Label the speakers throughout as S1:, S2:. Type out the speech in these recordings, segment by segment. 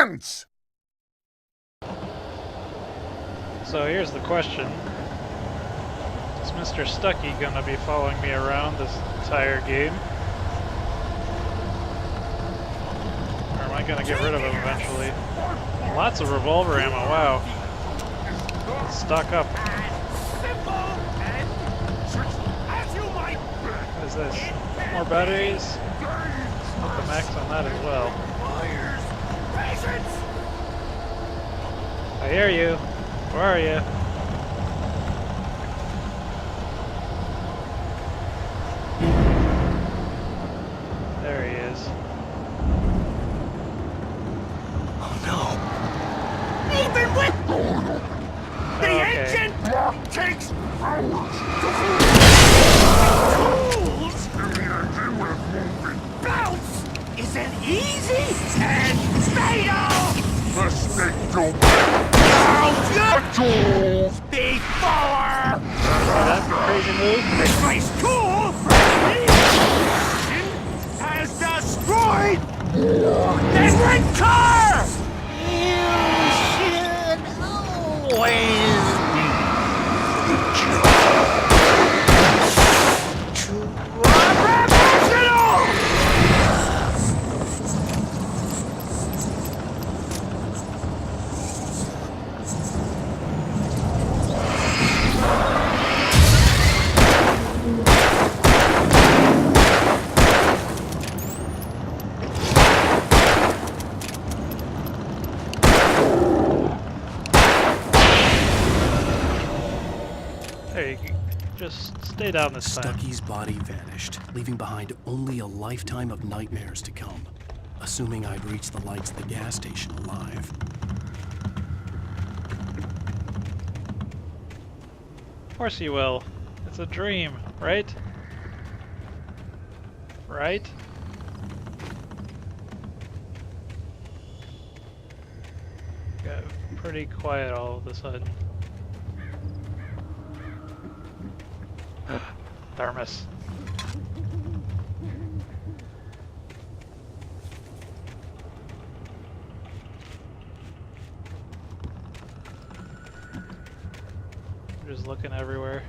S1: once!
S2: So here's the question. Is Mr. Stucky gonna be following me around this entire game? Or am I gonna get rid of him eventually? Lots of revolver ammo, wow. Stock up. What is this? More batteries? Put the max on that as well. I hear you. Where are you? There he is.
S3: Oh no. Even with the engine block takes hours to tools. Bounce isn't easy and fatal.
S1: Mistake don't
S3: Tools before.
S2: That crazy move?
S3: Replace tool has destroyed this red car. You should always be professional.
S2: There you go. Just stay down this time.
S4: Stucky's body vanished, leaving behind only a lifetime of nightmares to come, assuming I'd reached the lights of the gas station alive.
S2: Of course you will. It's a dream, right? Right? Got pretty quiet all of a sudden. Thermos. Just looking everywhere.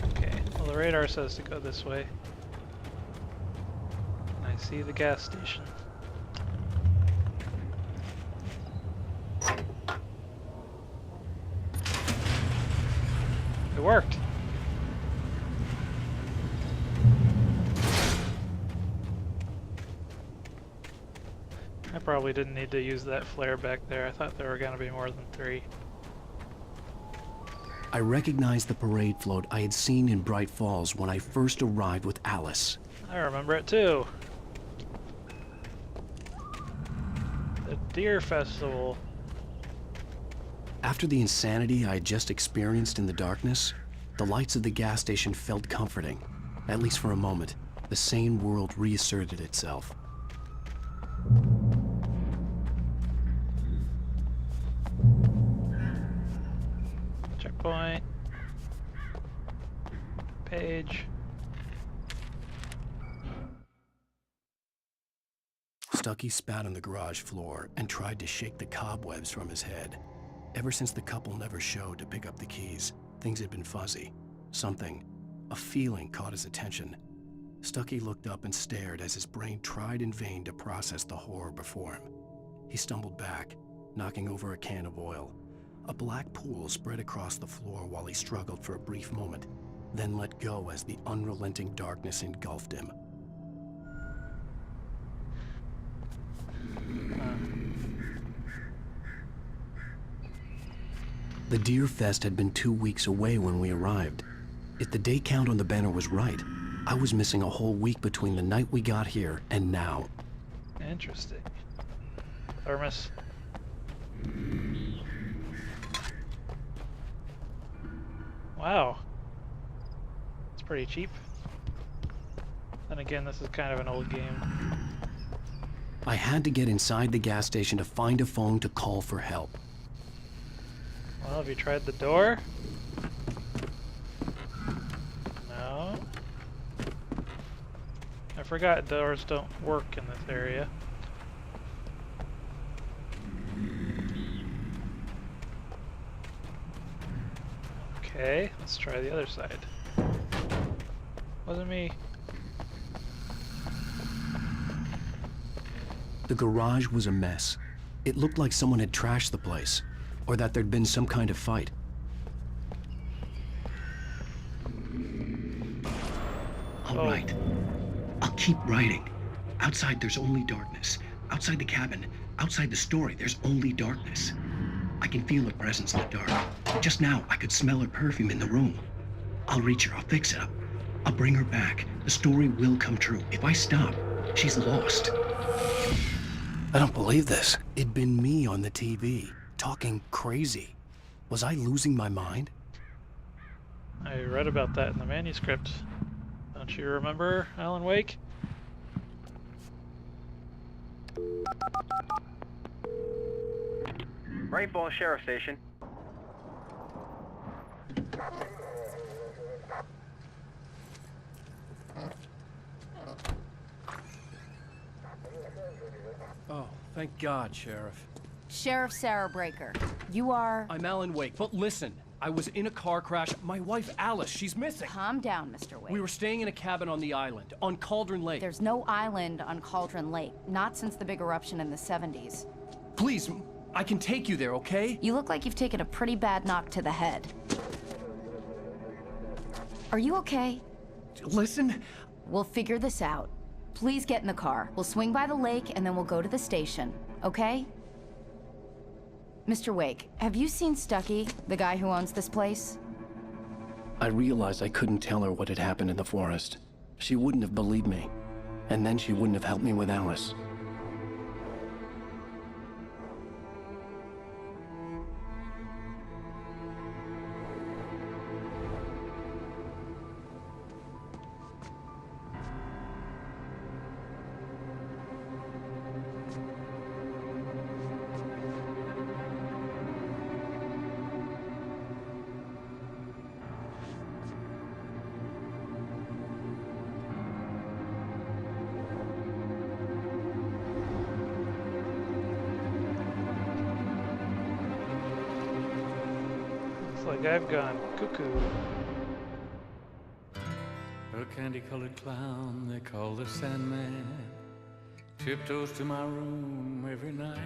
S2: Okay, well the radar says to go this way. I see the gas station. It worked. I probably didn't need to use that flare back there. I thought there were going to be more than 3.
S4: I recognized the parade float I had seen in Bright Falls when I first arrived with Alice.
S2: I remember it too. The Deer Festival.
S4: After the insanity I had just experienced in the darkness, the lights of the gas station felt comforting. At least for a moment, the sane world reasserted itself.
S2: Checkpoint. Page.
S4: Stucky spat on the garage floor and tried to shake the cobwebs from his head. Ever since the couple never showed to pick up the keys, things had been fuzzy. Something, a feeling caught his attention. Stucky looked up and stared as his brain tried in vain to process the horror before him. He stumbled back, knocking over a can of oil. A black pool spread across the floor while he struggled for a brief moment, then let go as the unrelenting darkness engulfed him. The Deer Fest had been 2 weeks away when we arrived. If the day count on the banner was right, I was missing a whole week between the night we got here and now.
S2: Interesting. Thermos. Wow. It's pretty cheap. Then again, this is kind of an old game.
S4: I had to get inside the gas station to find a phone to call for help.
S2: Well, have you tried the door? No. I forgot doors don't work in this area. Okay, let's try the other side. Wasn't me.
S4: The garage was a mess. It looked like someone had trashed the place, or that there'd been some kind of fight. All right. I'll keep writing. Outside, there's only darkness. Outside the cabin, outside the story, there's only darkness. I can feel her presence in the dark. Just now, I could smell her perfume in the room. I'll reach her. I'll fix it up. I'll bring her back. The story will come true. If I stop, she's lost. I don't believe this. It'd been me on the TV, talking crazy. Was I losing my mind?
S2: I read about that in the manuscript. Don't you remember, Alan Wake?
S5: Rainbow Sheriff Station.
S4: Oh, thank God, Sheriff.
S6: Sheriff Sarah Breaker, you are...
S4: I'm Alan Wake, but listen. I was in a car crash. My wife, Alice, she's missing.
S6: Calm down, Mr. Wake.
S4: We were staying in a cabin on the island, on Cauldron Lake.
S6: There's no island on Cauldron Lake, not since the big eruption in the 70s.
S4: Please, I can take you there, okay?
S6: You look like you've taken a pretty bad knock to the head. Are you okay?
S4: Listen.
S6: We'll figure this out. Please get in the car. We'll swing by the lake and then we'll go to the station, okay? Mr. Wake, have you seen Stucky, the guy who owns this place?
S4: I realized I couldn't tell her what had happened in the forest. She wouldn't have believed me. And then she wouldn't have helped me with Alice.
S2: Looks like I've gone cuckoo.
S7: A candy-colored clown they call the Sandman tiptoes to my room every night,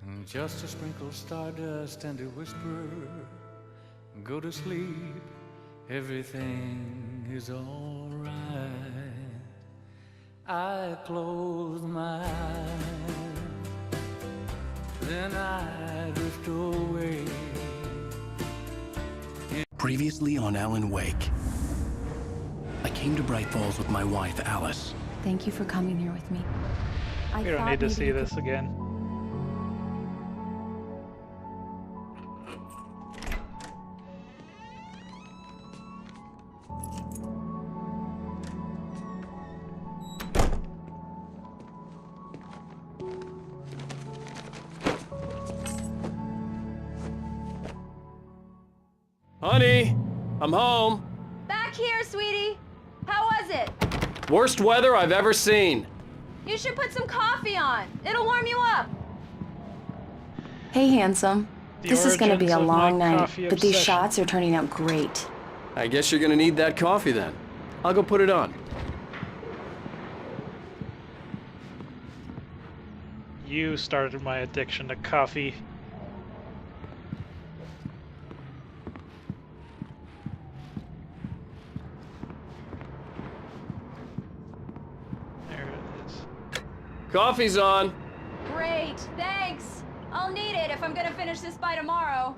S7: and just to sprinkle stardust and to whisper, go to sleep, everything is all right. I close my eyes, then I drift away.
S4: Previously on Alan Wake. I came to Bright Falls with my wife, Alice.
S6: Thank you for coming here with me.
S2: We don't need to see this again.
S4: Honey, I'm home.
S8: Back here, sweetie. How was it?
S4: Worst weather I've ever seen.
S8: You should put some coffee on. It'll warm you up.
S6: Hey, handsome.
S2: The
S6: This is gonna be a
S2: origins of my
S6: long night,
S2: coffee
S6: but these
S2: obsession.
S6: shots are turning out great.
S4: I guess you're gonna need that coffee then. I'll go put it on.
S2: You started my addiction to coffee. There it is.
S4: Coffee's on.
S8: Great, thanks. I'll need it if I'm gonna finish this by tomorrow.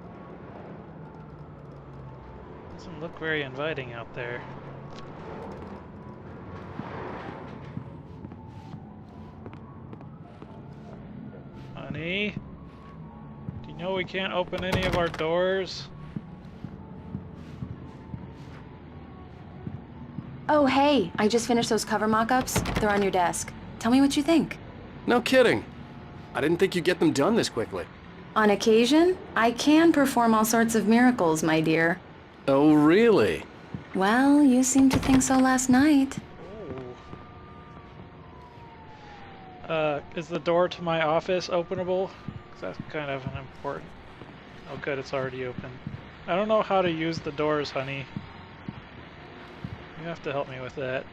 S2: Doesn't look very inviting out there. Honey? Do you know we can't open any of our doors?
S6: Oh, hey, I just finished those cover mock-ups. They're on your desk. Tell me what you think.
S4: No kidding. I didn't think you'd get them done this quickly.
S6: On occasion, I can perform all sorts of miracles, my dear.
S4: Oh, really?
S6: Well, you seemed to think so last night.
S2: Is the door to my office openable? 'Cause that's kind of an important... Oh good, it's already open. I don't know how to use the doors, honey. You have to help me with that.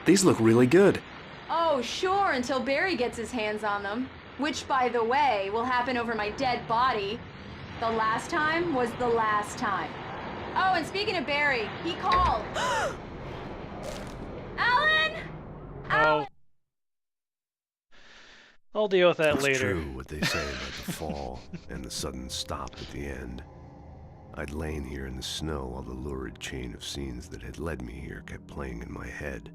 S4: These look really good.
S8: Oh, sure, until Barry gets his hands on them. Which, by the way, will happen over my dead body. The last time was the last time. Oh, and speaking of Barry, he called. Alan!
S2: Oh. I'll deal with that
S5: It's
S2: later.
S5: true what they say about the fall and the sudden stop at the end. I'd lain here in the snow while the lurid chain of scenes that had led me here kept playing in my head.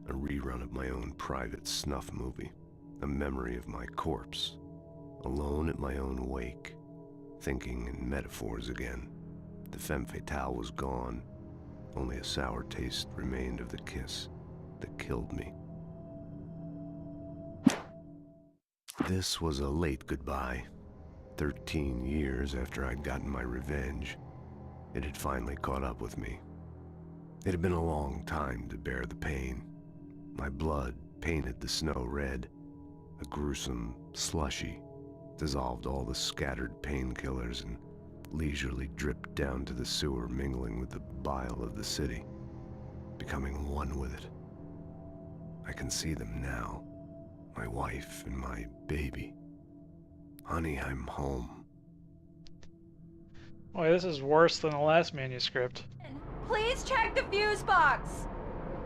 S5: A rerun of my own private snuff movie. A memory of my corpse. Alone at my own wake. Thinking in metaphors again. The femme fatale was gone. Only a sour taste remained of the kiss that killed me. This was a late goodbye. 13 years after I'd gotten my revenge, it had finally caught up with me. It had been a long time to bear the pain. My blood painted the snow red. A gruesome slushy dissolved all the scattered painkillers and leisurely dripped down to the sewer, mingling with the bile of the city, becoming one with it. I can see them now. My wife and my baby. Honey, I'm home.
S2: Boy, this is worse than the last manuscript.
S8: Please check the fuse box.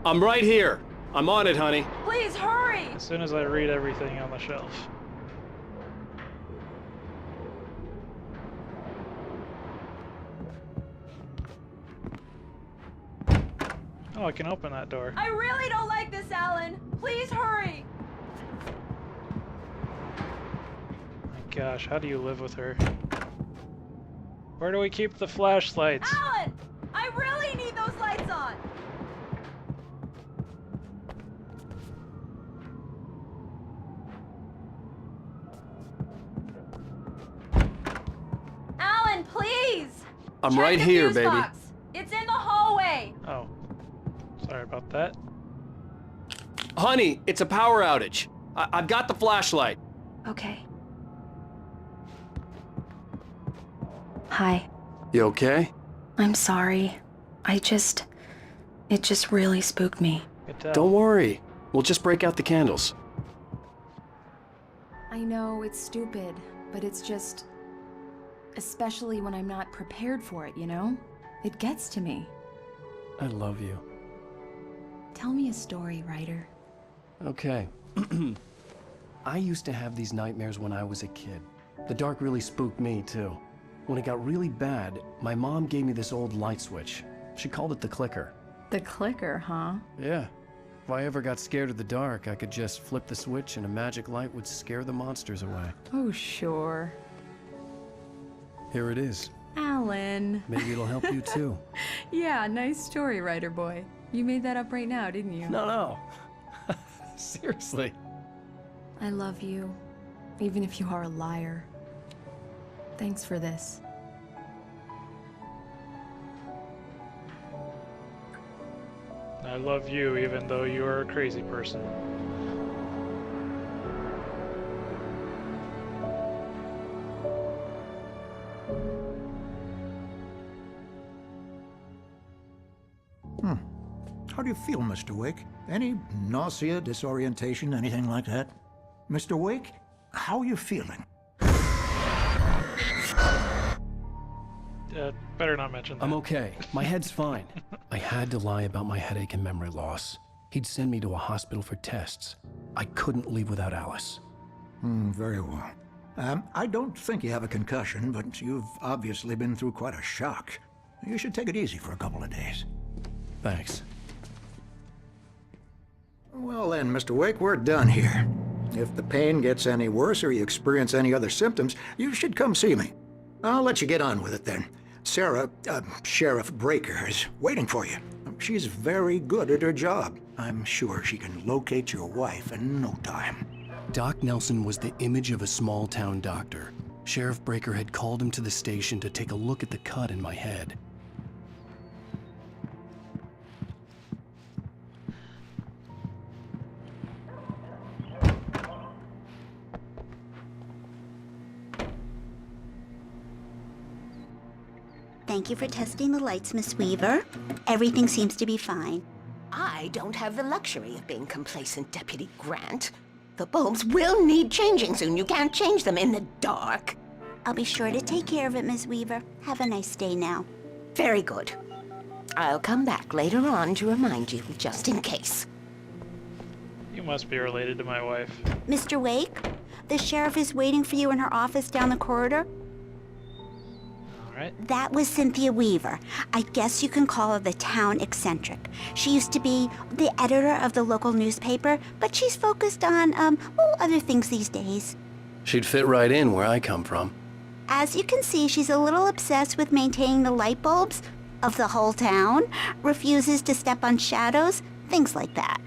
S4: I'm right here. I'm on it, honey.
S8: Please hurry.
S2: As soon as I read everything on the shelf. Oh, I can open that door.
S8: I really don't like this, Alan. Please hurry.
S2: My gosh, how do you live with her? Where do we keep the flashlights?
S8: Alan! I really need those lights on. Alan, please!
S4: I'm
S8: Check
S4: right
S8: the
S4: here,
S8: fuse
S4: baby.
S8: box. It's in the hallway.
S2: Oh, sorry about that.
S4: Honey, it's a power outage. I've got the flashlight.
S6: Okay. Hi.
S4: You okay?
S6: I'm sorry. It just really spooked me.
S2: Good tell.
S4: Don't worry. We'll just break out the candles.
S6: I know it's stupid, but it's just... especially when I'm not prepared for it, you know? It gets to me.
S4: I love you.
S6: Tell me a story, writer.
S4: Okay. I used to have these nightmares when I was a kid. The dark really spooked me, too. When it got really bad, my mom gave me this old light switch. She called it the clicker.
S6: The clicker, huh?
S4: Yeah. If I ever got scared of the dark, I could just flip the switch and a magic light would scare the monsters away.
S6: Oh, sure.
S4: Here it is.
S6: Alan.
S4: Maybe it'll help you, too.
S6: Yeah, nice story, writer boy. You made that up right now, didn't you?
S4: No. Seriously.
S6: I love you, even if you are a liar. Thanks for this.
S2: I love you even though you're a crazy person.
S3: How do you feel, Mr. Wake? Any nausea, disorientation, anything like that? Mr. Wake, how are you feeling?
S2: Better not mention that.
S4: I'm okay. My head's fine. I had to lie about my headache and memory loss. He'd send me to a hospital for tests. I couldn't leave without Alice.
S3: Very well. I don't think you have a concussion, but you've obviously been through quite a shock. You should take it easy for a couple of days.
S4: Thanks.
S3: Well then, Mr. Wake, we're done here. If the pain gets any worse or you experience any other symptoms, you should come see me. I'll let you get on with it then. Sarah, Sheriff Breaker, is waiting for you. She's very good at her job. I'm sure she can locate your wife in no time.
S4: Doc Nelson was the image of a small-town doctor. Sheriff Breaker had called him to the station to take a look at the cut in my head.
S9: Thank you for testing the lights, Miss Weaver. Everything seems to be fine.
S10: I don't have the luxury of being complacent, Deputy Grant. The bulbs will need changing soon. You can't change them in the dark.
S9: I'll be sure to take care of it, Miss Weaver. Have a nice day now.
S10: Very good. I'll come back later on to remind you, just in case.
S2: You must be related to my wife.
S9: Mr. Wake, the sheriff is waiting for you in her office down the corridor.
S2: Alright.
S9: That was Cynthia Weaver. I guess you can call her the town eccentric. She used to be the editor of the local newspaper, but she's focused on, other things these days.
S4: She'd fit right in where I come from.
S9: As you can see, she's a little obsessed with maintaining the light bulbs of the whole town, refuses to step on shadows, things like that.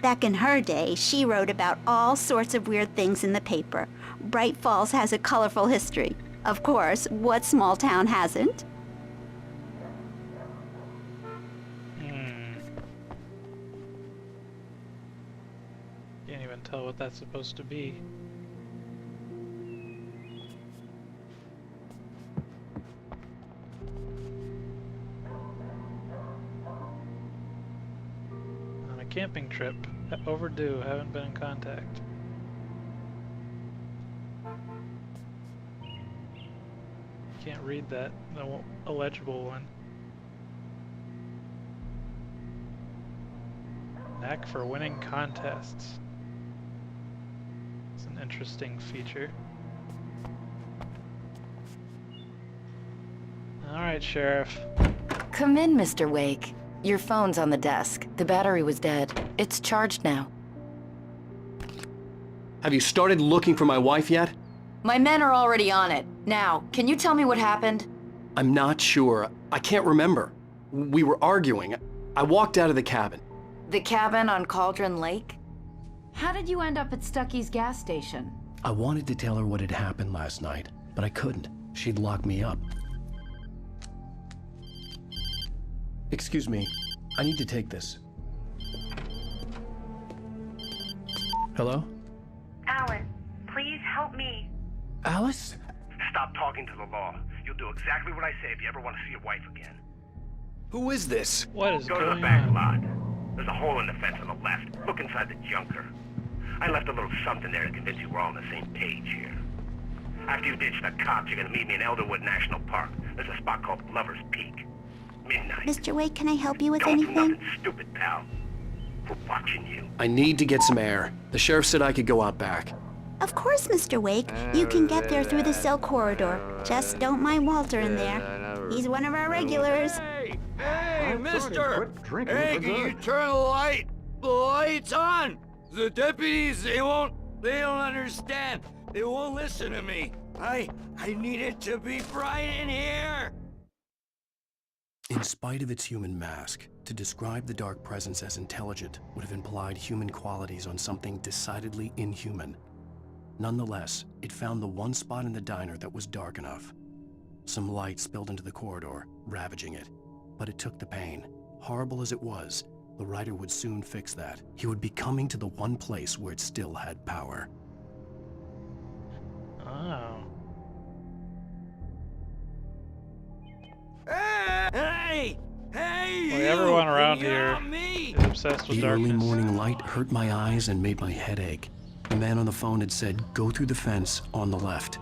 S9: Back in her day, she wrote about all sorts of weird things in the paper. Bright Falls has a colorful history. Of course, what small town hasn't?
S2: Can't even tell what that's supposed to be. On a camping trip. Overdue, haven't been in contact. Can't read that, the illegible one. Knack for winning contests. It's an interesting feature. Alright, Sheriff.
S11: Come in, Mr. Wake. Your phone's on the desk. The battery was dead. It's charged now.
S4: Have you started looking for my wife yet?
S11: My men are already on it. Now, can you tell me what happened?
S4: I'm not sure. I can't remember. We were arguing. I walked out of the cabin.
S11: The cabin on Cauldron Lake? How did you end up at Stucky's gas station?
S4: I wanted to tell her what had happened last night, but I couldn't. She'd lock me up. Excuse me. I need to take this. Hello?
S12: Alan, please help me.
S4: Alice?
S13: Stop talking to the law. You'll do exactly what I say if you ever want to see your wife again.
S4: Who is this?
S2: What is
S13: Go to
S2: going
S13: the back
S2: on?
S13: lot. There's a hole in the fence on the left. Look inside the junker. I left a little something there to convince you we're all on the same page here. After you ditch the cops, you're gonna meet me in Elderwood National Park. There's a spot called Lover's Peak. Midnight.
S9: Mr. Wake, can I help you with
S13: Don't do
S9: anything?
S13: nothing stupid, pal. We're watching you.
S4: I need to get some air. The sheriff said I could go out back.
S9: Of course, Mr. Wake. You can get there through the cell corridor. Just don't mind Walter in there. He's one of our regulars.
S14: Hey, mister! Hey, can you turn the lights on? The deputies, they don't understand. They won't listen to me. I need it to be bright in here.
S4: In spite of its human mask, to describe the dark presence as intelligent would have implied human qualities on something decidedly inhuman. Nonetheless, it found the one spot in the diner that was dark enough. Some light spilled into the corridor, ravaging it. But it took the pain. Horrible as it was, the writer would soon fix that. He would be coming to the one place where it still had power.
S2: Oh.
S14: Hey! Hey,
S2: Well,
S14: you!
S2: everyone around
S14: You're
S2: here
S14: not me!
S2: is obsessed with
S4: The
S2: darkness.
S4: early morning light hurt my eyes and made my head ache. The man on the phone had said, go through the fence on the left.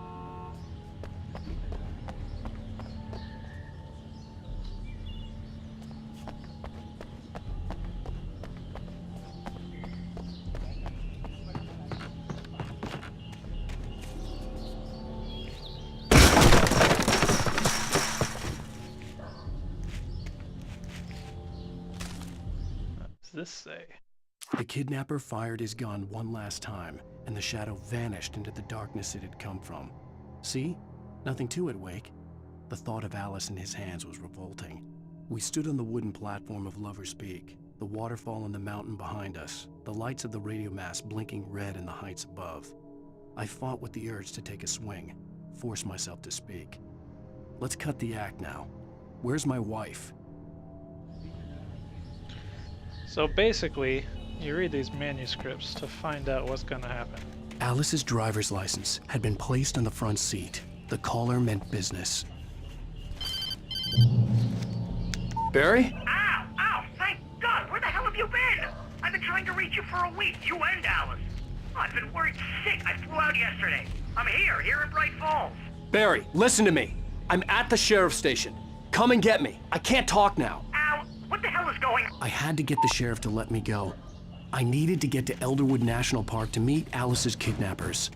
S2: What does this say?
S4: The kidnapper fired his gun one last time, and the shadow vanished into the darkness it had come from. See? Nothing to it, Wake. The thought of Alice in his hands was revolting. We stood on the wooden platform of Lover's Peak, the waterfall on the mountain behind us, the lights of the radio mast blinking red in the heights above. I fought with the urge to take a swing. force myself to speak. Let's cut the act now. Where's my wife?
S2: So basically, you read these manuscripts to find out what's gonna happen.
S4: Alice's driver's license had been placed on the front seat. The caller meant business. Barry?
S13: Ow! Ow! Thank God! Where the hell have you been? I've been trying to reach you for a week, you and Alice. Oh, I've been worried sick. I flew out yesterday. I'm here in Bright Falls.
S4: Barry, listen to me. I'm at the sheriff's station. Come and get me. I can't talk now.
S13: Ow! What the hell is going on?
S4: I had to get the sheriff to let me go. I needed to get to Elderwood National Park to meet Alice's kidnappers.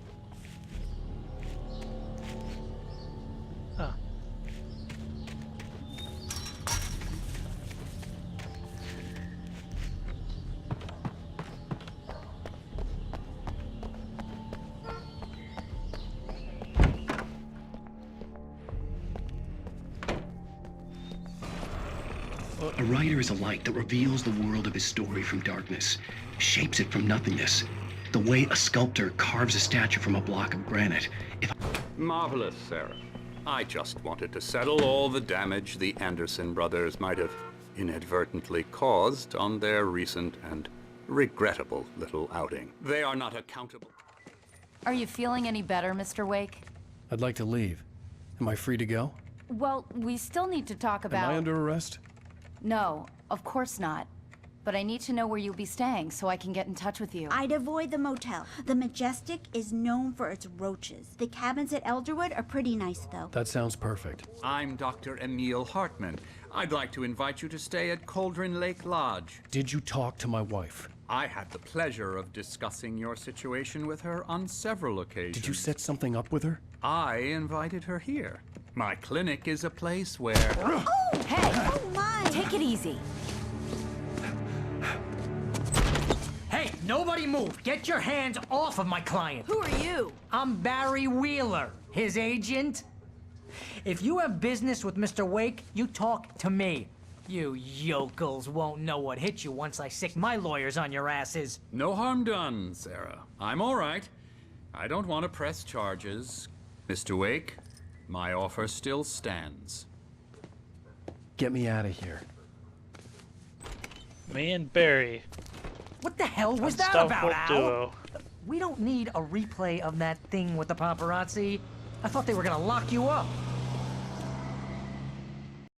S2: Huh.
S4: A writer is a light that reveals the world of his story from darkness, shapes it from nothingness. The way a sculptor carves a statue from a block of granite.
S15: Marvelous, Sarah. I just wanted to settle all the damage the Anderson brothers might have inadvertently caused on their recent and regrettable little outing. They are not accountable.
S11: Are you feeling any better, Mr. Wake?
S4: I'd like to leave. Am I free to go?
S11: Well, we still need to talk about...
S4: Am I under arrest?
S11: No, of course not. But I need to know where you'll be staying so I can get in touch with you.
S9: I'd avoid the motel. The Majestic is known for its roaches. The cabins at Elderwood are pretty nice, though.
S4: That sounds perfect.
S15: I'm Dr. Emil Hartman. I'd like to invite you to stay at Cauldron Lake Lodge.
S4: Did you talk to my wife?
S15: I had the pleasure of discussing your situation with her on several occasions.
S4: Did you set something up with her?
S15: I invited her here. My clinic is a place where...
S9: Oh!
S11: Hey!
S9: Oh, my!
S11: Take it easy.
S16: Hey, nobody move! Get your hands off of my client!
S11: Who are you?
S16: I'm Barry Wheeler, his agent. If you have business with Mr. Wake, you talk to me. You yokels won't know what hit you once I sick my lawyers on your asses.
S15: No harm done, Sarah. I'm all right. I don't want to press charges. Mr. Wake, my offer still stands.
S4: Get me out of here.
S2: Me and Barry.
S16: What the hell was that about, Al? We don't need a replay of that thing with the paparazzi. I thought they were gonna lock you up.